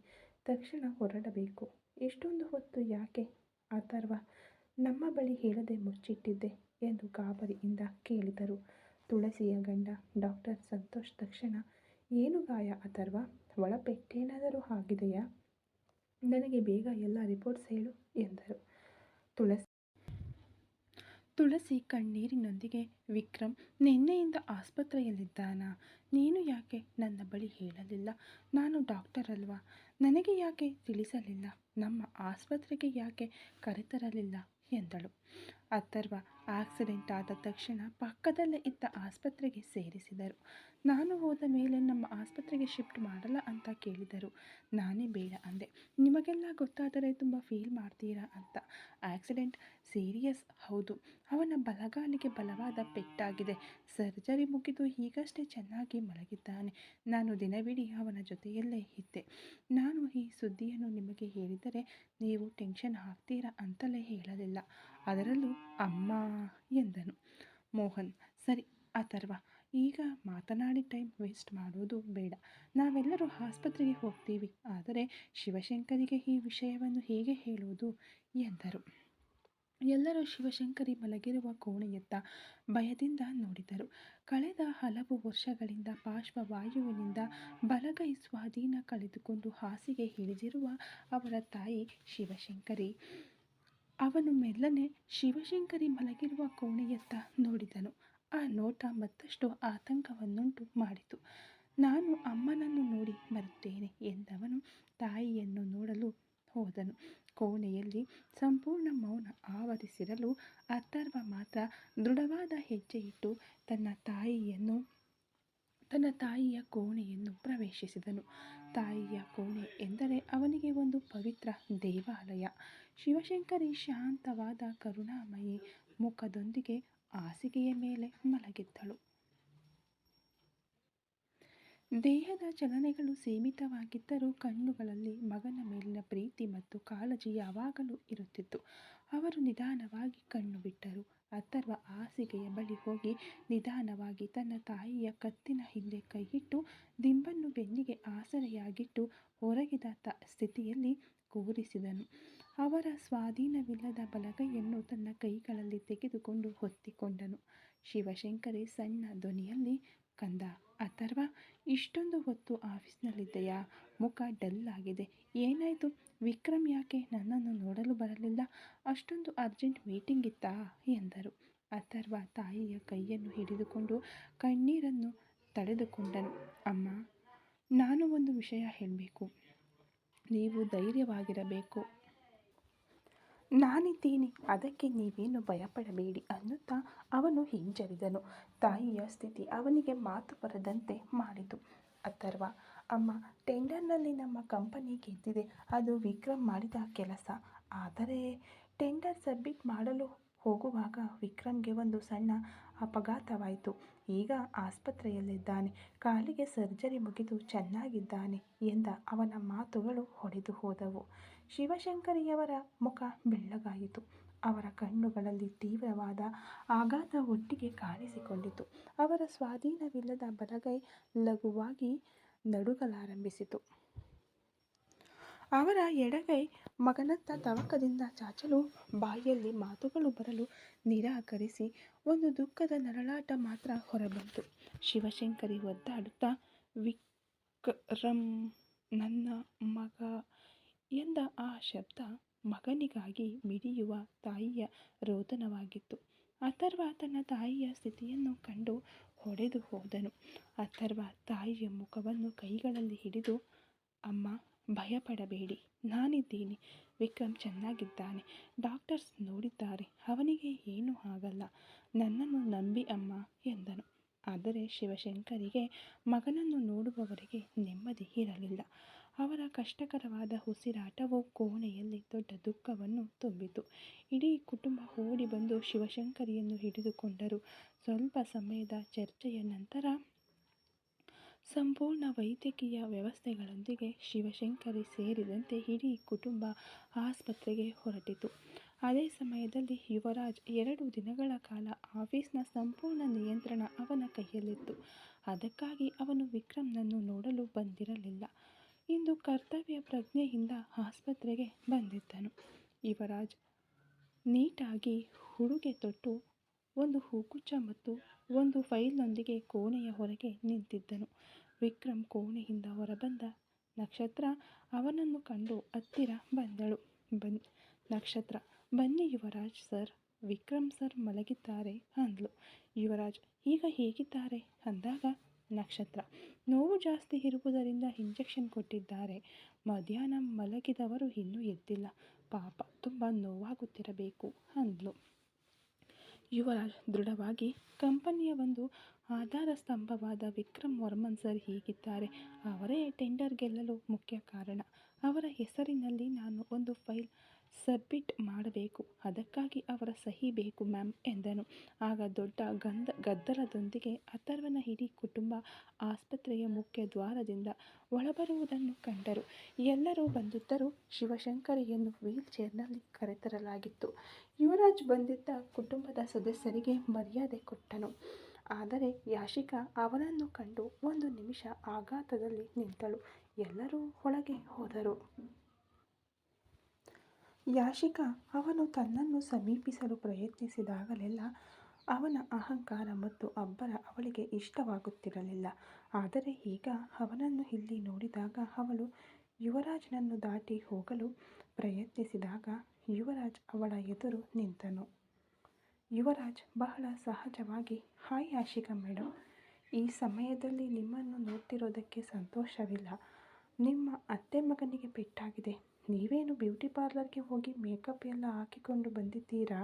Speaker 1: ತಕ್ಷಣ ಹೊರಡಬೇಕು. ಇಷ್ಟೊಂದು ಹೊತ್ತು ಯಾಕೆ ಅಥರ್ವ ನಮ್ಮ ಬಳಿ ಹೇಳದೆ ಮುಚ್ಚಿಟ್ಟಿದ್ದೆ ಎಂದು ಗಾಬರಿಯಿಂದ ಕೇಳಿದರು. ತುಳಸಿಯ ಗಂಡ ಡಾಕ್ಟರ್ ಸಂತೋಷ್ ತಕ್ಷಣ, ಏನು ಗಾಯ ಅಥರ್ವ? ಒಳಪೆಟ್ಟೇನಾದರೂ ಆಗಿದೆಯಾ? ನನಗೆ ಬೇಗ ಎಲ್ಲ ರಿಪೋರ್ಟ್ಸ್ ಹೇಳು ಎಂದರು. ತುಳಸಿ ಕಣ್ಣೀರಿನೊಂದಿಗೆ, ವಿಕ್ರಮ್ ನಿನ್ನೆಯಿಂದ ಆಸ್ಪತ್ರೆಯಲ್ಲಿದ್ದಾನಾ? ನೀನು ಯಾಕೆ ನನ್ನ ಬಳಿ ಹೇಳಲಿಲ್ಲ? ನಾನು ಡಾಕ್ಟರ್ ಅಲ್ವಾ? ನನಗೆ ಯಾಕೆ ತಿಳಿಸಲಿಲ್ಲ? ನಮ್ಮ ಆಸ್ಪತ್ರೆಗೆ ಯಾಕೆ ಕರೆತರಲಿಲ್ಲ ಎಂದಳು. ಅಥರ್ವ ಆಕ್ಸಿಡೆಂಟ್ ಆದ ತಕ್ಷಣ ಪಕ್ಕದಲ್ಲೇ ಇದ್ದ ಆಸ್ಪತ್ರೆಗೆ ಸೇರಿಸಿದರು. ನಾನು ಹೋದ ಮೇಲೆ ನಮ್ಮ ಆಸ್ಪತ್ರೆಗೆ ಶಿಫ್ಟ್ ಮಾಡಲ್ಲ ಅಂತ ಕೇಳಿದರು. ನಾನೇ ಬೇಡ ಅಂದೆ. ನಿಮಗೆಲ್ಲ ಗೊತ್ತಾದರೆ ತುಂಬ ಫೀಲ್ ಮಾಡ್ತೀರಾ ಅಂತ. ಆಕ್ಸಿಡೆಂಟ್ ಸೀರಿಯಸ್ ಹೌದು. ಅವನ ಬಲಗಾಲಿಗೆ ಬಲವಾದ ಪೆಟ್ಟಾಗಿದೆ. ಸರ್ಜರಿ ಮುಗಿದು ಈಗಷ್ಟೇ ಚೆನ್ನಾಗಿ ಮಲಗಿದ್ದಾನೆ. ನಾನು ದಿನವಿಡೀ ಅವನ ಜೊತೆಯಲ್ಲೇ ಇದ್ದೆ. ನಾನು ಈ ಸುದ್ದಿಯನ್ನು ನಿಮಗೆ ಹೇಳಿದರೆ ನೀವು ಟೆನ್ಷನ್ ಆಗ್ತೀರಾ ಅಂತಲೇ ಹೇಳಲಿಲ್ಲ. ಅದರಲ್ಲೂ ಅಮ್ಮ ಎಂದನು. ಮೋಹನ್: ಸರಿ ಅಥರ್ವ, ಈಗ ಮಾತನಾಡಿ ಟೈಮ್ ವೇಸ್ಟ್ ಮಾಡೋದು ಬೇಡ. ನಾವೆಲ್ಲರೂ ಆಸ್ಪತ್ರೆಗೆ ಹೋಗ್ತೀವಿ. ಆದರೆ ಶಿವಶಂಕರಿಗೆ ಈ ವಿಷಯವನ್ನು ಹೇಗೆ ಹೇಳೋದು ಎಂದರು. ಎಲ್ಲರೂ ಶಿವಶಂಕರಿ ಮಲಗಿರುವ ಕೋಣೆಯತ್ತ ಭಯದಿಂದ ನೋಡಿದರು. ಕಳೆದ ಹಲವು ವರ್ಷಗಳಿಂದ ಪಾರ್ಶ್ವವಾಯುವಿನಿಂದ ಬಲಗೈ ಸ್ವಾಧೀನ ಕಳೆದುಕೊಂಡು ಹಾಸಿಗೆ ಹಿಡಿದಿರುವ ಅವರ ತಾಯಿ ಶಿವಶಂಕರಿ. ಅವನು ಮೆಲ್ಲನೆ ಶಿವಶಂಕರಿ ಮಲಗಿರುವ ಕೋಣೆಯತ್ತ ನೋಡಿದನು. ಆ ನೋಟ ಮತ್ತಷ್ಟು ಆತಂಕವನ್ನುಂಟು ಮಾಡಿತು. ನಾನು ಅಮ್ಮನನ್ನು ನೋಡಿ ಬರುತ್ತೇನೆ ಎಂದವನು ತಾಯಿಯನ್ನು ನೋಡಲು ಹೋದನು. ಕೋಣೆಯಲ್ಲಿ ಸಂಪೂರ್ಣ ಮೌನ ಆವರಿಸಿರಲು ಅಥರ್ವ ಮಾತ್ರ ದೃಢವಾದ ಹೆಜ್ಜೆಯಿಟ್ಟು ತನ್ನ ತಾಯಿಯ ಕೋಣೆಯನ್ನು ಪ್ರವೇಶಿಸಿದನು. ತಾಯಿಯ ಕೋಣೆ ಎಂದರೆ ಅವನಿಗೆ ಒಂದು ಪವಿತ್ರ ದೇವಾಲಯ. ಶಿವಶಂಕರಿ ಶಾಂತವಾದ ಕರುಣಾಮಯಿ ಮುಖದೊಂದಿಗೆ ಹಾಸಿಗೆಯ ಮೇಲೆ ಮಲಗಿದ್ದಳು. ದೇಹದ ಚಲನೆಗಳು ಸೀಮಿತವಾಗಿದ್ದರೂ ಕಣ್ಣುಗಳಲ್ಲಿ ಮಗನ ಮೇಲಿನ ಪ್ರೀತಿ ಮತ್ತು ಕಾಳಜಿ ಯಾವಾಗಲೂ ಇರುತ್ತಿತ್ತು. ಅವರು ನಿಧಾನವಾಗಿ ಕಣ್ಣು ಬಿಟ್ಟರು. ಅಥರ್ವ ಹಾಸಿಗೆಯ ಬಳಿ ಹೋಗಿ ನಿಧಾನವಾಗಿ ತನ್ನ ತಾಯಿಯ ಕತ್ತಿನ ಹಿಂದೆ ಕೈಯಿಟ್ಟು ದಿಂಬನ್ನು ಬೆನ್ನಿಗೆ ಆಸರೆಯಾಗಿಟ್ಟು ಒರಗಿದ ಸ್ಥಿತಿಯಲ್ಲಿ ಕೂರಿಸಿದನು. ಅವರ ಸ್ವಾಧೀನವಿಲ್ಲದ ಬಲಗೈಯನ್ನು ತನ್ನ ಕೈಗಳಲ್ಲಿ ತೆಗೆದುಕೊಂಡು ಹೊತ್ತಿಕೊಂಡನು. ಶಿವಶಂಕರಿ ಸಣ್ಣ ಧ್ವನಿಯಲ್ಲಿ, ಕಂದ ಅಥರ್ವ, ಇಷ್ಟೊಂದು ಹೊತ್ತು ಆಫೀಸ್ನಲ್ಲಿದ್ದೆಯಾ? ಮುಖ ಡಲ್ ಆಗಿದೆ. ಏನಾಯಿತು? ವಿಕ್ರಮ್ ಯಾಕೆ ನನ್ನನ್ನು ನೋಡಲು ಬರಲಿಲ್ಲ? ಅಷ್ಟೊಂದು ಅರ್ಜೆಂಟ್ ಮೀಟಿಂಗ್ ಇತ್ತಾ ಎಂದರು. ಅಥರ್ವ ತಾಯಿಯ ಕೈಯನ್ನು ಹಿಡಿದುಕೊಂಡು ಕಣ್ಣೀರನ್ನು ತಡೆದುಕೊಂಡನು. ಅಮ್ಮ, ನಾನು ಒಂದು ವಿಷಯ ಹೇಳಬೇಕು. ನೀವು ಧೈರ್ಯವಾಗಿರಬೇಕು. ನಾನಿದ್ದೀನಿ. ಅದಕ್ಕೆ ನೀವೇನು ಭಯಪಡಬೇಡಿ ಅನ್ನುತ್ತಾ ಅವನು ಹಿಂಜರಿದನು. ತಾಯಿಯ ಸ್ಥಿತಿ ಅವನಿಗೆ ಮಾತು ಬರದಂತೆ ಮಾಡಿತು. ಅಥರ್ವ ಅಮ್ಮ, ಟೆಂಡರ್ನಲ್ಲಿ ನಮ್ಮ ಕಂಪನಿ ಗೆದ್ದಿದೆ. ಅದು ವಿಕ್ರಮ್ ಮಾಡಿದ ಕೆಲಸ. ಆದರೆ ಟೆಂಡರ್ ಸಬ್ಮಿಟ್ ಮಾಡಲು ಹೋಗುವಾಗ ವಿಕ್ರಮ್ಗೆ ಒಂದು ಸಣ್ಣ ಅಪಘಾತವಾಯಿತು. ಈಗ ಆಸ್ಪತ್ರೆಯಲ್ಲಿದ್ದಾನೆ. ಕಾಲಿಗೆ ಸರ್ಜರಿ ಮುಗಿದು ಚೆನ್ನಾಗಿದ್ದಾನೆ ಎಂದ ಅವನ ಮಾತುಗಳು ಹೊಡೆದು ಹೋದವು. ಶಿವಶಂಕರಿಯವರ ಮುಖ ಬೆಳ್ಳಗಾಯಿತು. ಅವರ ಕಣ್ಣುಗಳಲ್ಲಿ ತೀವ್ರವಾದ ಆಘಾತ ಒಟ್ಟಿಗೆ ಕಾಣಿಸಿಕೊಂಡಿತು. ಅವರ ಸ್ವಾಧೀನವಿಲ್ಲದ ಬಲಗೈ ಲಘುವಾಗಿ ನಡುಗಲಾರಂಭಿಸಿತು. ಅವರ ಎಡಗೈ ಮಗನತ್ತ ತವಕದಿಂದ ಚಾಚಲು, ಬಾಯಲ್ಲಿ ಮಾತುಗಳು ಬರಲು ನಿರಾಕರಿಸಿ ಒಂದು ದುಃಖದ ನರಳಾಟ ಮಾತ್ರ ಹೊರಬಂತು. ಶಿವಶಂಕರಿ ಒದ್ದಾಡುತ್ತಾ, ವಿಕ್ರಮ್ ನನ್ನ ಮಗ ಎಂದ ಆ ಶಬ್ದ ಮಗನಿಗಾಗಿ ಮಿಡಿಯುವ ತಾಯಿಯ ರೋದನವಾಗಿತ್ತು. ಅಥರ್ವ ತನ್ನ ತಾಯಿಯ ಸ್ಥಿತಿಯನ್ನು ಕಂಡು ಹೊಡೆದು ಹೋದನು. ಅಥರ್ವ ತಾಯಿಯ ಮುಖವನ್ನು ಕೈಗಳಲ್ಲಿ ಹಿಡಿದು, ಅಮ್ಮ, ಭಯಪಡಬೇಡಿ, ನಾನಿದ್ದೀನಿ. ವಿಕ್ರಮ್ ಚೆನ್ನಾಗಿದ್ದಾನೆ. ಡಾಕ್ಟರ್ಸ್ ನೋಡಿದ್ದಾರೆ. ಅವನಿಗೆ ಏನೂ ಆಗಲ್ಲ. ನನ್ನನ್ನು ನಂಬಿ ಅಮ್ಮ ಎಂದನು. ಆದರೆ ಶಿವಶಂಕರಿಗೆ ಮಗನನ್ನು ನೋಡುವವರೆಗೆ ನೆಮ್ಮದಿ ಇರಲಿಲ್ಲ. ಅವರ ಕಷ್ಟಕರವಾದ ಉಸಿರಾಟವು ಕೋಣೆಯಲ್ಲಿ ದೊಡ್ಡ ದುಃಖವನ್ನು ತುಂಬಿತು. ಇಡೀ ಕುಟುಂಬ ಓಡಿ ಬಂದು ಶಿವಶಂಕರಿಯನ್ನು ಹಿಡಿದುಕೊಂಡರು. ಸ್ವಲ್ಪ ಸಮಯದ ಚರ್ಚೆಯ ನಂತರ ಸಂಪೂರ್ಣ ವೈದ್ಯಕೀಯ ವ್ಯವಸ್ಥೆಗಳೊಂದಿಗೆ ಶಿವಶಂಕರಿ ಸೇರಿದಂತೆ ಇಡೀ ಕುಟುಂಬ ಆಸ್ಪತ್ರೆಗೆ ಹೊರಟಿತು. ಅದೇ ಸಮಯದಲ್ಲಿ ಯುವರಾಜ್ 2 ದಿನಗಳ ಕಾಲ ಆಫೀಸ್ನ ಸಂಪೂರ್ಣ ನಿಯಂತ್ರಣ ಅವನ ಕೈಯಲ್ಲಿತ್ತು. ಅದಕ್ಕಾಗಿ ಅವನು ವಿಕ್ರಮ್ನನ್ನು ನೋಡಲು ಬಂದಿರಲಿಲ್ಲ. ಇಂದು ಕರ್ತವ್ಯ ಪ್ರಜ್ಞೆಯಿಂದ ಆಸ್ಪತ್ರೆಗೆ ಬಂದಿದ್ದನು. ಯುವರಾಜ್ ನೀಟಾಗಿ ಉಡುಗೆ ತೊಟ್ಟು, ಒಂದು ಹೂಗುಚ್ಛ ಮತ್ತು ಒಂದು ಫೈಲ್ನೊಂದಿಗೆ ಕೋಣೆಯ ಹೊರಗೆ ನಿಂತಿದ್ದನು. ವಿಕ್ರಮ್ ಕೋಣೆಯಿಂದ ಹೊರಬಂದ ನಕ್ಷತ್ರ ಅವನನ್ನು ಕಂಡು ಹತ್ತಿರ ಬಂದಳು. ನಕ್ಷತ್ರ, ಬನ್ನಿ ಯುವರಾಜ್ ಸರ್, ವಿಕ್ರಮ್ ಸರ್ ಮಲಗಿದ್ದಾರೆ ಅಂದ್ಲು. ಯುವರಾಜ್, ಈಗ ಹೇಗಿದ್ದಾರೆ ಅಂದಾಗ ನಕ್ಷತ್ರ, ನೋವು ಜಾಸ್ತಿ ಇರುವುದರಿಂದ ಇಂಜೆಕ್ಷನ್ ಕೊಟ್ಟಿದ್ದಾರೆ. ಮಧ್ಯಾಹ್ನ ಮಲಗಿದವರು ಇನ್ನೂ ಎದ್ದಿಲ್ಲ. ಪಾಪ, ತುಂಬ ನೋವಾಗುತ್ತಿರಬೇಕು ಅಂದ್ಲು. ಯುವರಾಜ್ ದೃಢವಾಗಿ, ಕಂಪನಿಯ ಒಂದು ಆಧಾರ ಸ್ತಂಭವಾದ ವಿಕ್ರಮ್ ವರ್ಮನ್ ಸರ್ ಹೀಗಿದ್ದಾರೆ. ಅವರೇ ಟೆಂಡರ್ ಗೆಲ್ಲಲು ಮುಖ್ಯ ಕಾರಣ. ಅವರ ಹೆಸರಿನಲ್ಲಿ ನಾನು ಒಂದು ಫೈಲ್ ಸಬ್ಮಿಟ್ ಮಾಡಬೇಕು. ಅದಕ್ಕಾಗಿ ಅವರ ಸಹಿ ಬೇಕು ಮ್ಯಾಮ್ ಎಂದನು. ಆಗ ದೊಡ್ಡ ಗದ್ದಲದೊಂದಿಗೆ ಅಥರ್ವನ ಇಡೀ ಕುಟುಂಬ ಆಸ್ಪತ್ರೆಯ ಮುಖ್ಯ ದ್ವಾರದಿಂದ ಒಳಬರುವುದನ್ನು ಕಂಡರು. ಎಲ್ಲರೂ ಬಂದಿದ್ದರೂ ಶಿವಶಂಕರಿಯನ್ನು ವೀಲ್ ಚೇರ್ನಲ್ಲಿ ಕರೆತರಲಾಗಿತ್ತು. ಯುವರಾಜ್ ಬಂದಿದ್ದ ಕುಟುಂಬದ ಸದಸ್ಯರಿಗೆ ಮರ್ಯಾದೆ ಕೊಟ್ಟನು. ಆದರೆ ಯಾಶಿಕಾ ಅವನನ್ನು ಕಂಡು ಒಂದು ನಿಮಿಷ ಆಘಾತದಲ್ಲಿ ನಿಂತಳು. ಎಲ್ಲರೂ ಒಳಗೆ ಹೋದರು. ಯಾಶಿಕಾ ಅವನು ತನ್ನನ್ನು ಸಮೀಪಿಸಲು ಪ್ರಯತ್ನಿಸಿದಾಗಲೆಲ್ಲ ಅವನ ಅಹಂಕಾರ ಮತ್ತು ಅಬ್ಬರ ಅವಳಿಗೆ ಇಷ್ಟವಾಗುತ್ತಿರಲಿಲ್ಲ. ಆದರೆ ಈಗ ಅವನನ್ನು ಇಲ್ಲಿ ನೋಡಿದಾಗ ಅವಳು ಯುವರಾಜ್ನನ್ನು ದಾಟಿ ಹೋಗಲು ಪ್ರಯತ್ನಿಸಿದಾಗ ಯುವರಾಜ್ ಅವಳ ಎದುರು ನಿಂತನು. ಯುವರಾಜ್ ಬಹಳ ಸಹಜವಾಗಿ, ಹಾಯ್ ಯಾಶಿಕಾ ಮೇಡಮ್, ಈ ಸಮಯದಲ್ಲಿ ನಿಮ್ಮನ್ನು ನೋಡ್ತಿರೋದಕ್ಕೆ ಸಂತೋಷವಿಲ್ಲ. ನಿಮ್ಮ ಅತ್ತೆ ಮಗನಿಗೆ ಪೆಟ್ಟಾಗಿದೆ. ನೀವೇನು ಬ್ಯೂಟಿ ಪಾರ್ಲರ್ಗೆ ಹೋಗಿ ಮೇಕಪ್ ಎಲ್ಲ ಹಾಕಿಕೊಂಡು ಬಂದಿದ್ದೀರಾ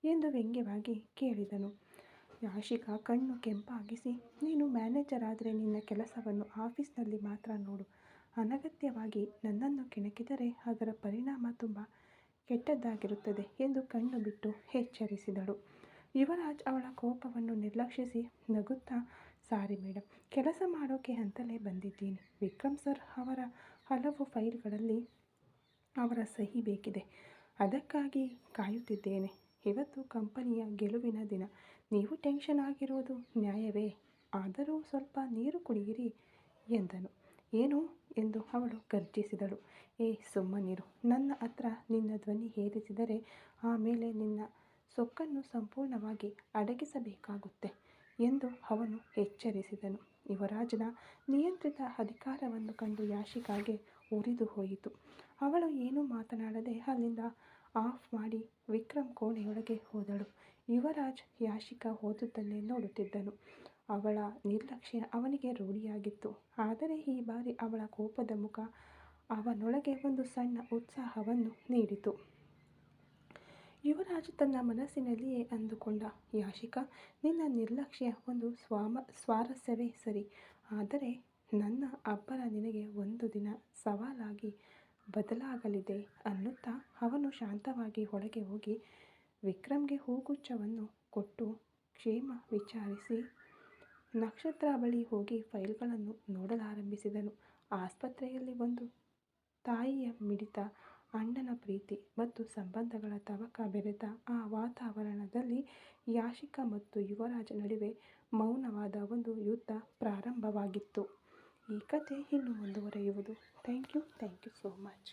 Speaker 1: ಎಂದು ವ್ಯಂಗ್ಯವಾಗಿ ಕೇಳಿದನು. ಯಾಶಿಕಾ ಕಣ್ಣು ಕೆಂಪಾಗಿಸಿ, ನೀನು ಮ್ಯಾನೇಜರ್ ಆದರೆ ನಿನ್ನ ಕೆಲಸವನ್ನು ಆಫೀಸ್ನಲ್ಲಿ ಮಾತ್ರ ನೋಡು. ಅನಗತ್ಯವಾಗಿ ನನ್ನನ್ನು ಕೆಣಕಿದರೆ ಅದರ ಪರಿಣಾಮ ತುಂಬ ಕೆಟ್ಟದ್ದಾಗಿರುತ್ತದೆ ಎಂದು ಕಣ್ಣು ಬಿಟ್ಟು ಎಚ್ಚರಿಸಿದಳು. ಯುವರಾಜ್ ಅವಳ ಕೋಪವನ್ನು ನಿರ್ಲಕ್ಷಿಸಿ ನಗುತ್ತಾ, ಸಾರಿ ಮೇಡಮ್, ಕೆಲಸ ಮಾಡೋಕೆ ಅಂತಲೇ ಬಂದಿದ್ದೀನಿ. ವಿಕ್ರಮ್ ಸರ್ ಅವರ ಹಲವು ಫೈಲ್ಗಳಲ್ಲಿ ಅವರ ಸಹಿ ಬೇಕಿದೆ. ಅದಕ್ಕಾಗಿ ಕಾಯುತ್ತಿದ್ದೇನೆ. ಇವತ್ತು ಕಂಪನಿಯ ಗೆಲುವಿನ ದಿನ. ನೀವು ಟೆನ್ಷನ್ ಆಗಿರೋದು ನ್ಯಾಯವೇ. ಆದರೂ ಸ್ವಲ್ಪ ನೀರು ಕುಡಿಯಿರಿ ಎಂದನು. ಏನು ಎಂದು ಅವಳು ಗರ್ಜಿಸಿದಳು. ಸುಮ್ಮನಿರು. ನನ್ನ ಹತ್ರ ನಿನ್ನ ಧ್ವನಿ ಏರಿಸಿದರೆ ಆಮೇಲೆ ನಿನ್ನ ಸೊಕ್ಕನ್ನು ಸಂಪೂರ್ಣವಾಗಿ ಅಡಗಿಸಬೇಕಾಗುತ್ತೆ ಎಂದು ಅವನು ಎಚ್ಚರಿಸಿದನು. ಯುವರಾಜನ ನಿಯಂತ್ರಿತ ಅಧಿಕಾರವನ್ನು ಕಂಡು ಯಾಶಿಕಾಗೆ ಉರಿದು ಹೋಯಿತು. ಅವಳು ಏನೂ ಮಾತನಾಡದೆ ಅಲ್ಲಿಂದ ಆಫ್ ಮಾಡಿ ವಿಕ್ರಮ್ ಕೋಣೆಯೊಳಗೆ ಹೋದಳು. ಯುವರಾಜ್ ಯಾಶಿಕಾ ಹೋದುದನ್ನೇ ನೋಡುತ್ತಿದ್ದನು. ಅವಳ ನಿರ್ಲಕ್ಷ್ಯ ಅವನಿಗೆ ರೂಢಿಯಾಗಿತ್ತು. ಆದರೆ ಈ ಬಾರಿ ಅವಳ ಕೋಪದ ಮುಖ ಅವನೊಳಗೆ ಒಂದು ಸಣ್ಣ ಉತ್ಸಾಹವನ್ನು ನೀಡಿತು. ಯುವರಾಜ್ ತನ್ನ ಮನಸ್ಸಿನಲ್ಲಿಯೇ ಅಂದುಕೊಂಡ, ಯಾಶಿಕಾ, ನಿನ್ನ ನಿರ್ಲಕ್ಷ್ಯ ಒಂದು ಸ್ವಾರಸ್ಯವೇ ಸರಿ. ಆದರೆ ನನ್ನ ಅಬ್ಬರ ನಿನಗೆ ಒಂದು ದಿನ ಸವಾಲಾಗಿ ಬದಲಾಗಲಿದೆ ಅನ್ನುತ್ತಾ ಅವನು ಶಾಂತವಾಗಿ ಒಳಗೆ ಹೋಗಿ ವಿಕ್ರಮ್ಗೆ ಹೂಗುಚ್ಛವನ್ನು ಕೊಟ್ಟು ಕ್ಷೇಮ ವಿಚಾರಿಸಿ ನಕ್ಷತ್ರ ಬಳಿ ಹೋಗಿ ಫೈಲ್ಗಳನ್ನು ನೋಡಲಾರಂಭಿಸಿದನು. ಆಸ್ಪತ್ರೆಯಲ್ಲಿ ಒಂದು ತಾಯಿಯ ಮಿಡಿತ, ಅಣ್ಣನ ಪ್ರೀತಿ ಮತ್ತು ಸಂಬಂಧಗಳ ತವಕ ಬೆರೆತ ಆ ವಾತಾವರಣದಲ್ಲಿ ಯಾಶಿಕಾ ಮತ್ತು ಯುವರಾಜ್ ನಡುವೆ ಮೌನವಾದ ಒಂದು ಯುದ್ಧ ಪ್ರಾರಂಭವಾಗಿತ್ತು. ಈ ಕಥೆ ಇನ್ನು ಮುಂದುವರಿಯುವುದು. Thank you so much.